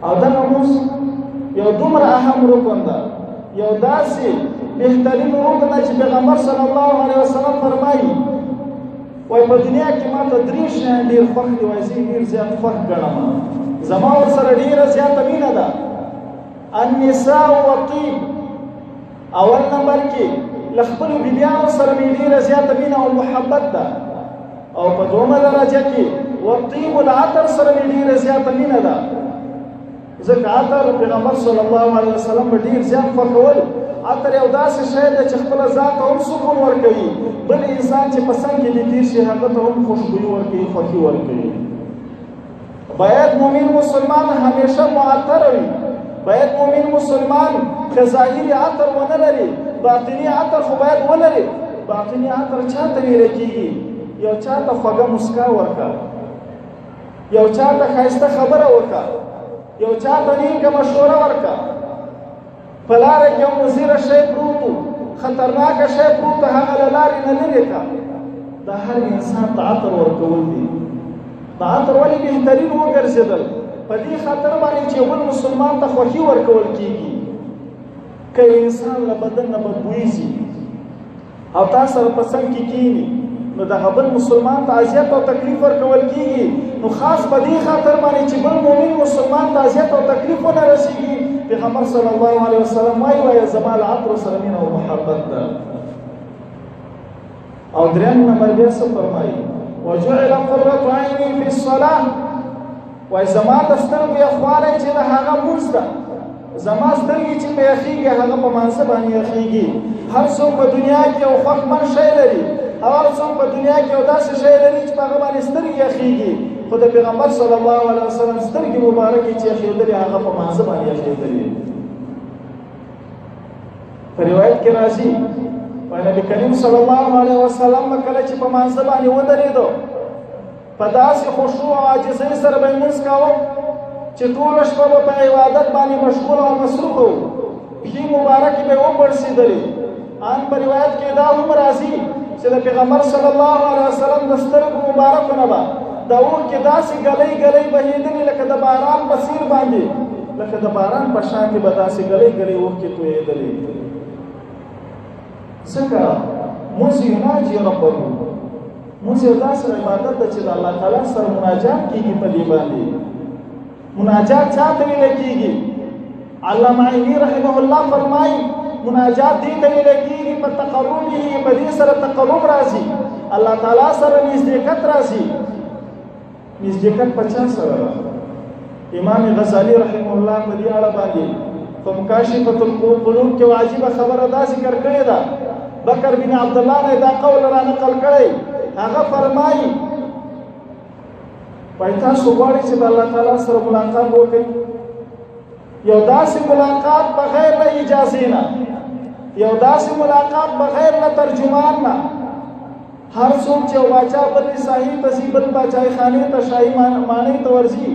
او دغه لمونځ یو دومره اهم رکن ده، یو داسې بهترین رکن ده چې پیغمبر صلی الله علیه وسلم فرمایي وای په دنیا کې ماته درې شیان ډېر خوښ دي، وایي زه ډېر زیات خوښ ګڼم، زما ورسره ډېره زیاته مینه ده. النساء والطيب، اول نمبر کې له خپلو بیبیانو سره مې ډېره زیاته مینه او محبت ده، او په دومره درجه کې والطيب العطر سره مې ډېره زیاته مینه ده. ځکه عطر پیغمبر صلی الله علیه وسلم به ډېر زیات خوښول. عطر یو داسې شی دی چې خپله ذات ته هم سکون ورکوي، بل انسان چې په څنګ کې دې تېر شي هغه ته هم خوشبويي ورکوي، خوښي ورکوي. باید مؤمن مسلمان همیشه معطر وي، باید مؤمن مسلمان که ظاهري عطر ونه لري باطني عطر خو باید ولري. باطني عطر چاته ویل کېږي؟ یو چاته خوږه مسکا ورکړه، یو چاته ښایسته خبره وکړه، یو چاته نیکه مشوره ورکړه. په لاره کې یو مضره شی پروت و، خطرناکه شی پروت و، هغه له لارې نه لرې کړه. دا هر انسان ته عطر ورکول دي. دا عطر ولې بهترین وګرځېدل؟ په دې خاطر باندې چې بل مسلمان ته خوښي ورکول کېږي. که انسان له بدن نه بدبویي ځي او تا سره په څنګ کې کښېني، نو دغه بل مسلمان ته اذیت او تکلیف ورکول کېږي. نو خاص په دې خاطر باندې چې بل مؤمن مسلمان ته اذیت او تکلیف ونه رسېږي، پیغمبر صلی الله علیه وسلم وایي زما له عطرو سره مینه او محبت ده. او درېیم نمبر بیا څه فرمایي؟ وجعل قرة عیني فی الصلاة، وایي زما د سترګو یخوالی چې د هغه لمونځ ده، زما سترګې چې په یخېږي هغه په مانځه باندې یخېږي. هر څوک په دنیا کې یو خوښمن شی لري، او هر څوک په دنیا کې یو داسې شی لري چې په هغه باندې سترګې یخېږي، خو د پیغمبر صلی الله علیه وسلم سترګې مبارکې چې یخېدلې هغه په مانځه باندې یخېدلې. په روایت کې راځي نبی کریم صلی الله علیه وسلم کله چې په مانځه باندې ودرېدو، په داسې خشوع او عاجزۍ سره به یې لمونځ کاوه چې ټوله شپه به په عبادت باندې مشغوله او مصروفه و، پښې مبارکې به یې وپړسېدلې. ان په روایت کې دا هم راځي چې د پیغمبر صلی الله علیه وسلم د سترګو مبارکو نه به د اوښکې داسې ګلۍ ګلۍ بهېدلې لکه د باران په څېر باندې، لکه د باران په شان کې به داسې ګلۍ ګلۍ اوښکې تویېدلې. ځکه لمونځ یناجي ربه، لمونځ یو داسې عبادت ده چې د الله تعالی سره مناجات کېږي. په دې باندې مناجات چا ته ویل کېږي؟ علامه عیني رحمه الله فرمایي مناجات دې ته ویل کېږي په تقربه، په دې سره تقرب راځي، الله تعالی سره نزدېکت راځي. نزدېکت په چا سره؟ امام غزالی رحمه الله په دې اړه باندې په مکاشفة القلوب کې عجیبه خبره دا ذکر کړې ده. بکر بن عبدالله نه دا قول را نقل کړی، هغه فرمایي وایي تاسو غواړئ چې د الله تعالی سره ملاقات وکړئ، یو داسې ملاقات بغیر له اجازې نه، یو داسې ملاقات بغیر له ترجمان نه. هر څوک چې یو باچا بل شاهي ته ځي، بل باچاهي خانې ته شاهي ماڼۍ ته ورځي،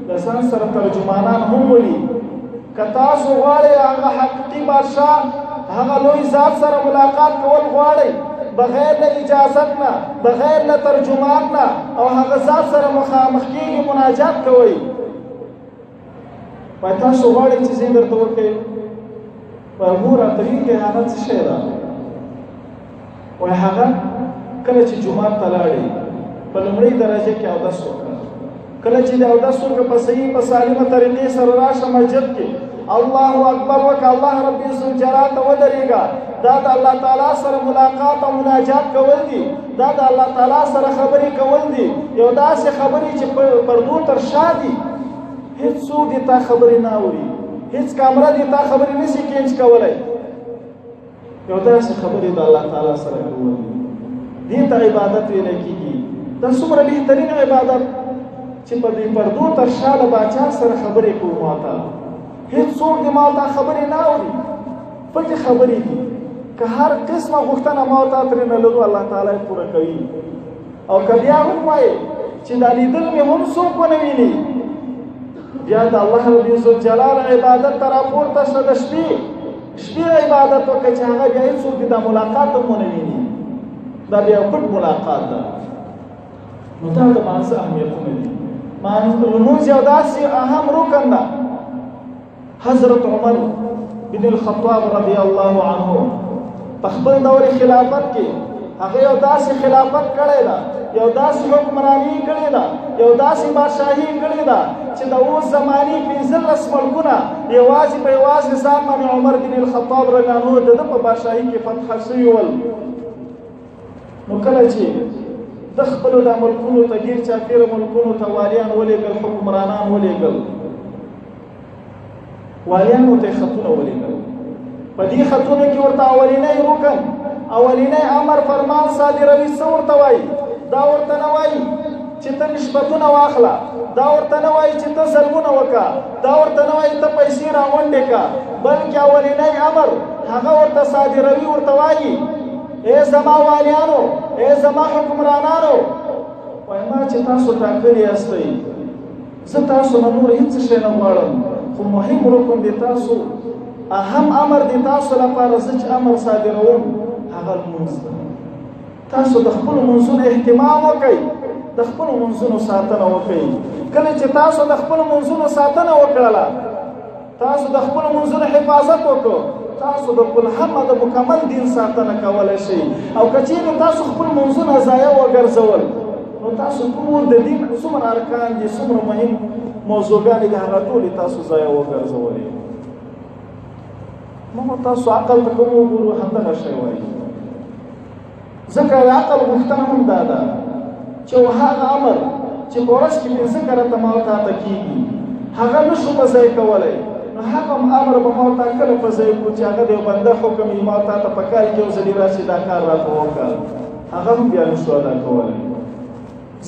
له ځان سره ترجمانان هم ولي. که تاسو غواړئ هغه حقیقي بادشاه، هغه لوی ذات سره ملاقات کول غواړئ بغیر له اجازت نه، بغیر له ترجمان نه، او هغه ذات سره مخامخ کېږي، مناجات کوئ. وایي تاسو غواړئ چې زه درته وکړم؟ وایي ګوره ترین کهانت څه شی ده؟ وایي هغه کله چې جومات ته لاړې په لومړۍ درجه کې اودس وکړه، کله چې د اودس وکړه په صحیح په سالمه طریقې سره راشه مسجد کې الله اکبر وکړه، الله رب الجلال ته ودرېږه. دا د الله تعالی سره ملاقات او مناجات کول دي، دا د الله تعالی سره خبرې کول دي. یو داسې خبرې چې پردو تر شا دي، هیڅ څوک دې تا خبرې نه اوري، هیڅ کامره دې تا خبرې نشي کینچ کولی. یو داسې خبرې د الله تعالی سره کول دي، دې ته عبادت ویل کېږي. دا څومره بهترین عبادت چې په دې پردو تر شا له باچا سره خبرې کوو. ما ته هیڅ څوک دې ما ته خبرې نه اوري، پټې خبرې دي. که هر قسمه غوښتنه ما ته ترې نه لرو، الله تعالی یې پوره کوي. او که بیا هم وایي چې دا لیدل مې هم څوک ونه ویني، بیا د الله رب الجلال عبادت ته راپورته شه، د شپې عبادت وکړه چې هغه بیا هېڅوک دې دا ملاقات هم ونه ویني. دا بیا پټ ملاقات ده. نو دا د مانځه اهمیتونه دي. لمونځ یو داسې اهم رکن ده حضرت عمر بن الخطاب رضی الله عنه په خپل دور خلافت کې هغه یو داسې خلافت کړی ده، یو داسې حکمرانی کړې ده، یو داسې بادشاهي کړې ده چې د اوس زمانې 15 ملکونه یوازې په یوازې ځان باندې عمر بن الخطاب رضی الله عنه د ده په بادشاهي کې فتح شوي ول. نو کله چې د خپلو د ملکونو ته ګیر چاپېره ملکونو ته والیان ولېږل، حکمرانان ولېږل، والیانو ته یې خطونه ولېږل. په دې خطونو کې ورته اولینی رکن، اولینی امر فرمان صادروي. څه ورته وایي؟ دا ورته نه وایي چې ته نسبتونه واخله، دا ورته نه وایي چې ته ظلمونه وکړه، دا ورته نه وایي ته پیسې راغونډې کړه، بلکې اولینی امر هغه ورته صادروي. ورته وایي ای زما والیانو، ای زما حکمرانانو، وایي ما چې تاسو ټاکلي یاستئ، زه تاسو نه نور هېڅ شی نه غواړم، خو مهم رکن د تاسو، اهم امر د تاسو لپاره زه چې امر صادروم هغه لمونځ ده. تاسو د خپلو منځونو اهتمام وکئ، د خپلو منځونو ساتنه وکئ. کله چې تاسو د خپلو منځونو ساتنه وکړله، تاسو د خپلو منځونو حفاظت وکړو، تاسو د کلهمه د مکمل دین ساتنه کولی شئ. او که چیرې تاسو خپل منځونه ضایع وګرځول، نو تاسو ټول د دین څومره ارکان دي، څومره مهم موضوعګانې دي، هغه ټولې تاسو ضایع وګرځولې. نو تاسو عقل ته کوم وګورو، همدغه شی وایي. ځکه د عقل غوښتنه هم دا ده چې هغه امر چې په ورځ کې 15 کرته ما ته کېږي، هغه نشو په ځای کولی، نو هغه امر به ما ته کله په ځای کړو چې هغه د یو بنده حکم یې ما ته په کال کې یو ځلې راشي دا کار راته وکړه، هغه هم بیا نشو ادا کولی.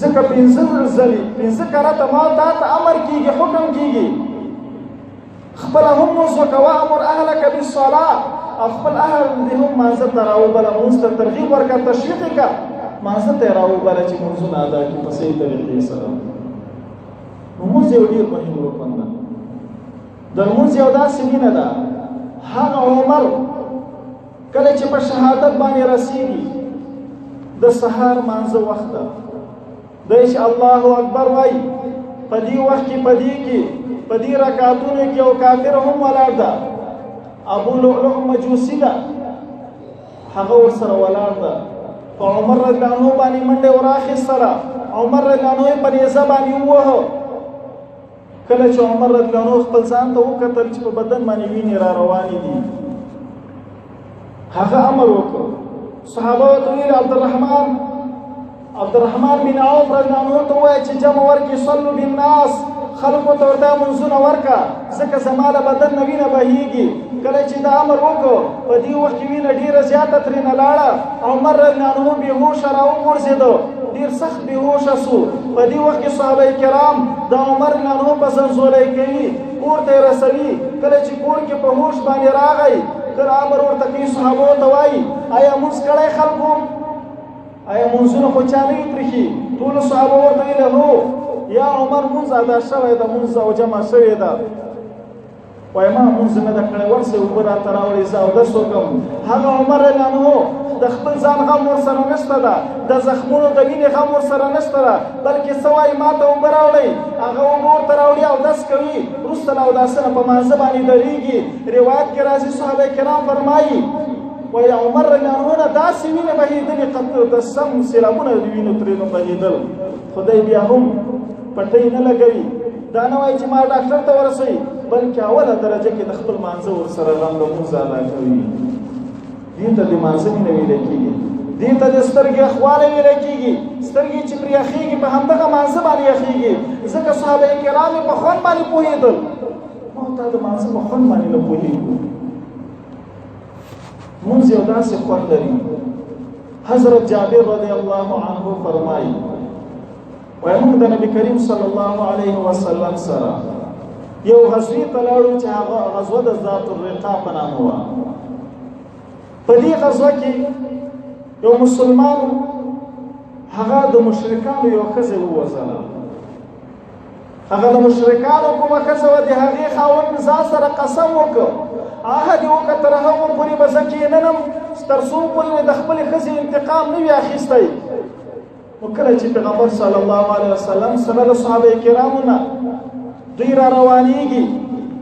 ځکه 15 کرته ما ته امر کېږي، حکم کېږي، خپله هم لمونځ وکوه، امر اهلک بالصلاه، او خپل اهل دې هم مانځه ته راوبله، لمونځ ته ترغیب ورکړه، تشویق یې کړه، مانځه ته یې راوبله چې لمونځونه ادا کړي په صحیح طریقې سره. لمونځ یو ډېر مهم رکن ده. د لمونځ یو داسې مینه ده، هغه عمر کله چې په شهادت باندې رسېږي، د سهار مانځه وخت ده، دی چې الله اکبر وایي، په دې وخت کې په دې رکعتونو کې یو کافر هم ولاړ ده، ابو لؤلؤ مجوسی ده، هغه ورسره ولاړ ده، په عمر رضی الله عنه باندې منډې وراخیستله، عمر رضی الله عنه یې په نیزه باندې ووهه. کله چې عمر رضی الله عنه خپل ځان ته وکتل چې په بدن باندې وینې را روانې دي، هغه امر وکړ. صحابه ورته ویل عبدالرحمن بن عوف رضی الله عنه ته ووایه چې جمع ورکړي، صلوا بالناس، خلکو ته ورته منځونه ورکړه، ځکه زما له بدن نه وینه بهیږي. کله چې دا امر وکړو، په دې وخت کې وینه ډېره زیاته ترېنه لاړه، عمر رضی الله عنه بېهوشه راوغورځېده، ډېر سخت بېهوشه سو. په دې وخت کې صحابه کرام د عمر رضی الله عنه په زنځوری کوي، کور ته یې رسوي. کله چې کور کې په هوش باندې راغی، کله امر ورته کوي، صحابو ته وایي آیا مونځ کړی خلکو؟ آیا مونځونه خو چا نه وي پرېښي؟ ټولو صحابه ورته ویل هو یا عمر مونځ ادا شوی ده، مونځ او جمع شوې ده. وایي ما مونځ نه ده کړی، ورسې اوبه راته راوړئ، زه اودس وکړم. هغه عمر رضی الله عنه د خپل ځان غم ورسره نشته ده، د زخمونو د وینې غم ورسره نشته ده، بلکې څه وایي ما ته اوبه راوړئ، هغه اوبه ورته راوړي، اودس کوي، وروسته له اوداسه نه په مانځه باندې درېږي. روایت کې راځي صحابه کرام فرمایي وایي عمر رضی الله عنه داسې وینې بهېدلې، د سم سیلابونه د وینو ترېنه بهېدل، خدای بیا هم پټۍ نه لګوي. دا نه وایي چې ما ډاکټر ته ورسوي، بلکې اوله درجه کې د خپل مانځه ورسره لمونځ ادا کوي. دې ته د مانځه مینه ویلی کېږي، دې ته د سترګې یخوالی ویلی کېږي. سترګې چې پرې یخېږي په همدغه مانځه باندې یخېږي، ځکه صحابه کرام یې په خوند باندې پوهېدل، ما تا د مانځه په خوند باندې نه پوهېږو. مونځ یو داسې خوند لري. حضرت جابر رضی الله عنه فرمایي وایي موږ د نبي کریم صلی الله علیه وسلم سره یو غزوې ته لاړو چې هغه غزوه د ذات الرقاع په نامه وه. په دې غزوه کې یو مسلمان هغه د مشرکانو یو ښځه ووژله. هغه د مشرکانو کومه ښځه وه، د هغې خاوند ځان سره قسم وکړ، عهد یې وکړ تر هغو پورې به زه کښېننم تر څو پورې مې د خپلې ښځې انتقام نه وي اخیستی. نو کله چې پیغمبر صلی الله علیه وسلم سره د صحابه کرامو نه دوی را روانېږي،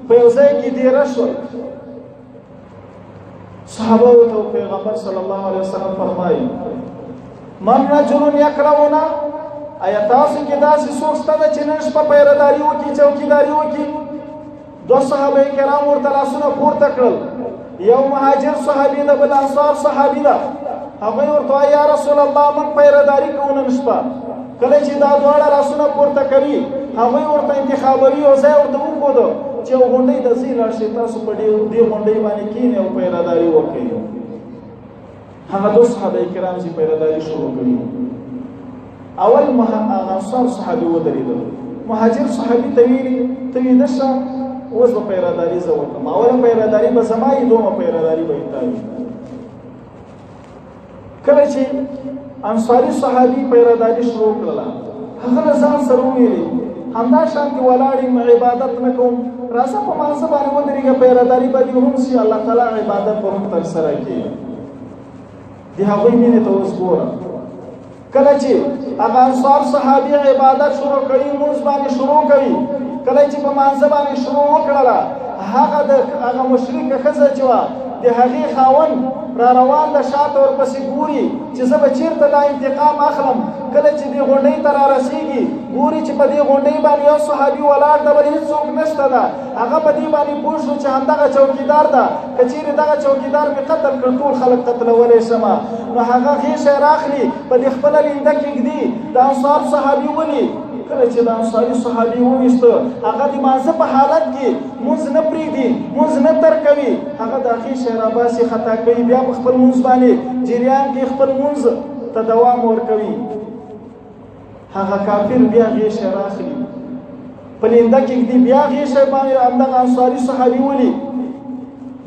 په یو ځای کې دیره شول. صحابه ته پیغمبر صلی الله علیه وسلم فرمایي من رجل یکرهنا، آیا تاسو کې داسې څوک شته چې نن شپه پیرهداري وکړي، چوکیداري وکړي؟ دوه صحابه کرام ورته لاسونه پورته کړل، یو مهاجر صحابي ده بل انصار صحابي ده. هغوی ورته وایي یا رسول الله موږ پیرهداري کوو نن شپه. کله چې دا دواړه لاسونه پورته کوي هغوی ورته انتخابوي یو ځای ورته وښوده چې یو غونډۍ ته ځئ لاړ شئ، تاسو په دې غونډۍ باندې کښېنئ او پیرهداري وکړئ. هغه دوه صحابه کرام چې پیرهداري شروع کړي، اول انصار صحابي ودرېدل، مهاجر صحابي ته ویلي ته ویده شه اوس به پیرهداري زه وکړم، اوله پیرهداري به زما وي، دویمه پیرهداري به یې تا وي. کله چې انصاري صحابي پیرهداري شروع کړله هغه له ځان سره وویلې همدا شانتې ولاړ یم عبادت نه کوم، راځه په مانځه باندې ودرېږه، پیرهداري به دې هم شي، الله تعالی عبادت به هم ترسره کړي. د هغوی مینې ته اوس ګوره. کله چې هغه انصار صحابي عبادت شروع کړي، لمونځ باندې شروع کوي، کله چې په مانځه باندې شروع وکړله هغه مشرکه ښځه چې وه د هغې خاوند را روان د شاته ورپسې ګوري چې زه به چېرته دا انتقام اخلم. کله چې دې غونډۍ ته را رسېږي ګوري چې په دې غونډۍ باندې یو صحابي ولاړ ده بل هېڅوک نشته ده. هغه په دې باندې پوه شو چې همدغه چوکیدار ده، که چېرې دغه چوکیدار مې قتل کړ ټول خلک قتلولی شمه. نو هغه غېښه یې راخلي په دې خپله لینده کېږدي، د انصار صحابي ولي. کله چې د انصاري صحابي وویسته هغه د مانځه په حالت کې مونځ نه پرېږدي، مونځ نه ترکوي، هغه د غېښه یې راباسي خطا کوي، بیا په خپل مونځ باندې جریان کې خپل مونځ ته دوام ورکوي. هغه کافر بیا غېښه یې راخلي په لینده کېږدي، بیا غېښه باندې همدغه انصاري صحابي ولي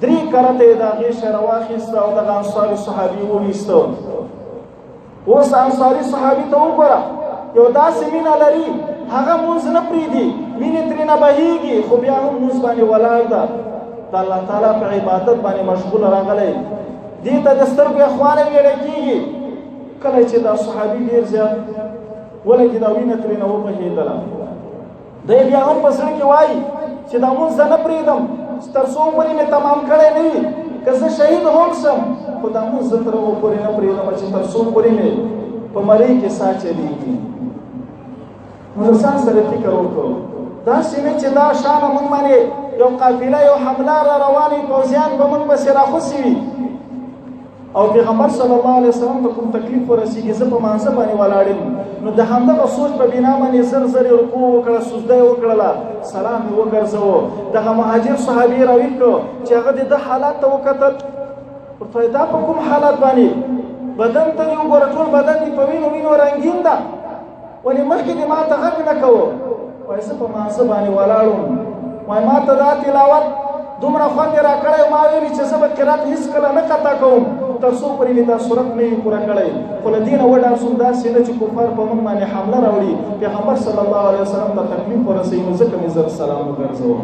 3 کرته یې د غېښه راواخیسته او دغه انصاري صحابي وویسته. اوس انصاري صحابي ته وګوره، یو داسې مینه لري هغه مونځ نه پرېږدي، مینې ترېنه بهیږي، خو بیا هم مونځ باندې ولاړ ده، د الله تعالی په عبادت باندې مشغوله راغلی. دې ته د سترګو یخوالی ویلی کېږي. کله چې دا صحابي ډېر زیات ولګي دا وینه ترېنه وبهېدله، دی بیا هم په زړه کې وایي چې دا مونځ زه نه پرېږدم تر څو پورې مې تمام کړی نه وي، که زه شهید هم شم خو دا مونځ زه تر هغو پورې نه پرېږدم چې تر څو پورې مې په مرۍ کې ساه چلېږي. نو د ځان سره فکر وکړو، داسې نه چې دا شانه موږ باندې یو قافله یو حمله را روانې پوځیان به موږ پسې راخوسي وي او پیغمبر صلی الله علیه وسلم ته کوم تکلیف ورسېږي، زه په مانځه باندې ولاړ یم. نو د همدغه سوچ په بنا باندې زر زر یې رکوع وکړه، سجده یې وکړله، سلام یې وګرځوه. دغه مهاجر صحابي یې راویښ کړو چې هغه د ده حالات ته وکتل، ورته وایي دا په کوم حالات باندې بدن ته دې وګوره، ټول بدن دې په وینو وینو رنګین ده، ولې مخکې دې ما ته غږ نه کوو؟ وایي زه په مانځه باندې ولاړ وم، وایي ما ته دا تلاوت دومره خوند یې راکړی، ما ویلي چې زه به قرات هېڅکله نه قطع کوم تر څو پورې مې دا صورت نه وي پوره کړی. خو له دې نه وډار شوم داسې نه چې کفار په موږ باندې حمله راوړي، پیغمبر صلی الله علیه وسلم ته تکلیف ورسوي، نو ځکه مې زر سلام وګرځوم.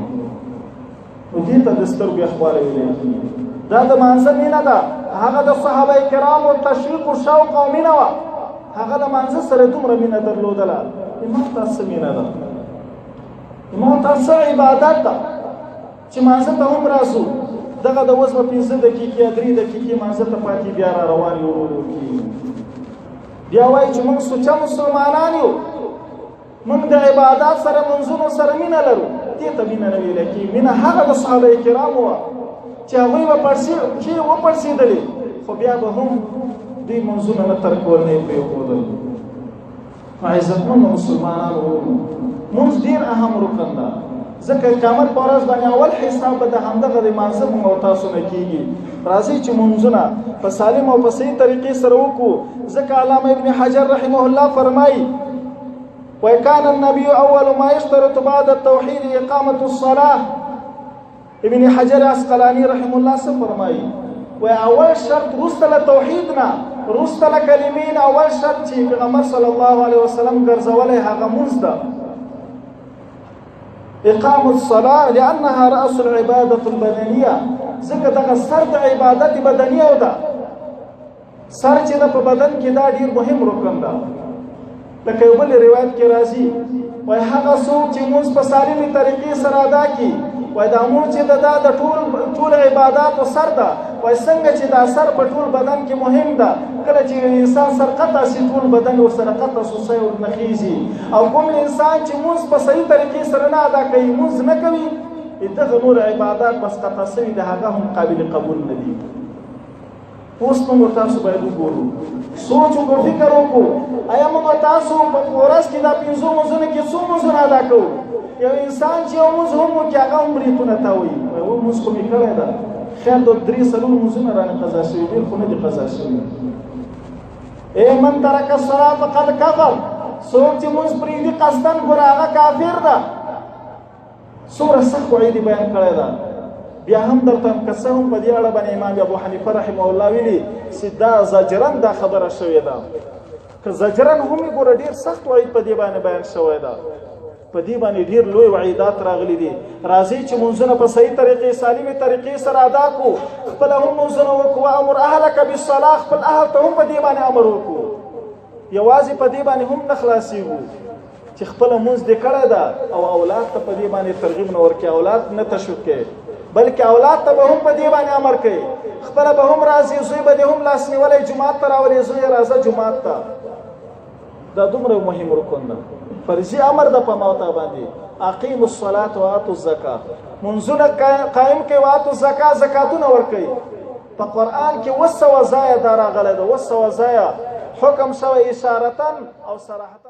نو دې ته د سترګو یخوالی ویلی کېږي. دا د مانځه مینه ده، هغه د صحابه کرامو تشویق و شوق او مینه وه، هغه د مانځه سره دومره مینه درلودله. ما ته څه مینه ده، ما ته څه عبادت ده چې مانځه ته هم راسو، دغه د اوس به 5 دقیقې یا 3 دقیقې مانځه ته پاتې بیا را روان یو ورو کېږي. بیا وایي چې موږ سوچه مسلمانان یو، موږ د عبادت سره منځونو سره مینه لرو. دې ته مینه نه ویلی کېږي. مینه هغه د صحابه کرامو وه چې هغوی به پښې وپړسېدلې خو بیا به هم دوی منځونه نه ترکول، نه یې پرېښودل. عزتمنو مسلمانانو، مونځ ډېر اهم رکن ده، ځکه قیامت په ورځ باندې اول حساب به د همدغه د مانځه موږ او تاسو نه کېږي. راځئ چې مونځونه په سالم او په صحیح طریقې سره وکړو، ځکه علامه ابن حجر رحمه الله فرمایي وکان النبي اول ما يشترط بعد التوحید اقامة الصلاة. ابن حجر عسقلاني رحمه الله څه فرمایي؟ وای اول شرط وروسته له توحید نه، وروسته له کلمې نه اول شرط چې پیغمبر صلی الله علیه وسلم ګرځولی هغه مونځ ده. اقامة الصلاة لأنها رأس العبادة البدنية، ځکه دغه سر د عبادت بدنیه ده، سر چې ده په بدن کې دا ډېر مهم رکن ده. لکه یو بل روایت کې راځي وایي هغه څوک چې مونځ په سالمې طریقې سره ادا کړي وای دا مونږ چې د ټول عباداتو سر ده، وای څنګه چې دا سر په ټول بدن کې مهم ده، کله چې انسان سر قطع شي ټول بدن ورسره قطع سوسی ورنخیږي. او کوم انسان چې مونځ په صحیح طریقې سره نه ادا کوي، مونځ نه کوي، دغه نور عبادات بس قطع شوي د هغه هم قابل قبول نه دي. اوس موږ تاسو باید وګورو، سوچ وکړو، فکر وکړو، آیا موږ تاسو په ورځ کې دا 5 مونځونه کې څو مونځونه ادا کوو؟ یو انسان چې یو مونځ هم وکړي هغه هم بریتونه تاووي، وایي اوه مونځ خو مې کړی ده، خیر د 3-4 مونځونه رانه قضا شوي، ډېر خو نه دي قضا شوي. من ترک الصلاة فقد کفر، څوک چې مونځ پرېږدي قصدن ګوره هغه کافر ده. څومره سخت وعید بیان کړی ده. بیا هم درته که څه هم په دې اړه باندې امام ابو حنیفه رحمه الله ویلي چې دا زجرن دا خبره شوې ده، که زجرن هم یې ګوره ډېر سخت وعید په دې باندې بیان شوی ده، په دې باندې ډېر لوی وعیدات راغلي دي. راځئ چې مونځونه په صحیح طریقې سالمې طریقې سره ادا کړو، خپله هم مونځونه وکړو. وامر اهلک بالصلاة، خپل اهل ته هم په دې باندې امر وکړو. یوازې په دې باندې هم نه خلاصېږو چې خپله مونځ دې کړی ده او اولاد ته په دې باندې ترغیب نه ورکړي، اولاد نه تشویق کړي، بلکې اولاد ته به هم په دې باندې امر کوي. خپله به هم راځي، زوی به دې هم لاس نیولی جومات ته راولي، زوی راځه جومات ته. دا دومره مهم رکن ده، فرضي امر ده په ما ته باندې. اقیموا الصلاة وآتوا الزکاة، منځونه قایم کړئ، وآتوا الزکاة، زکاتونه ورکوئ. په قرآن کې 200 ځایه دا راغلی ده، 200 ځایه حکم شوی اشارتاً او صراحتاً.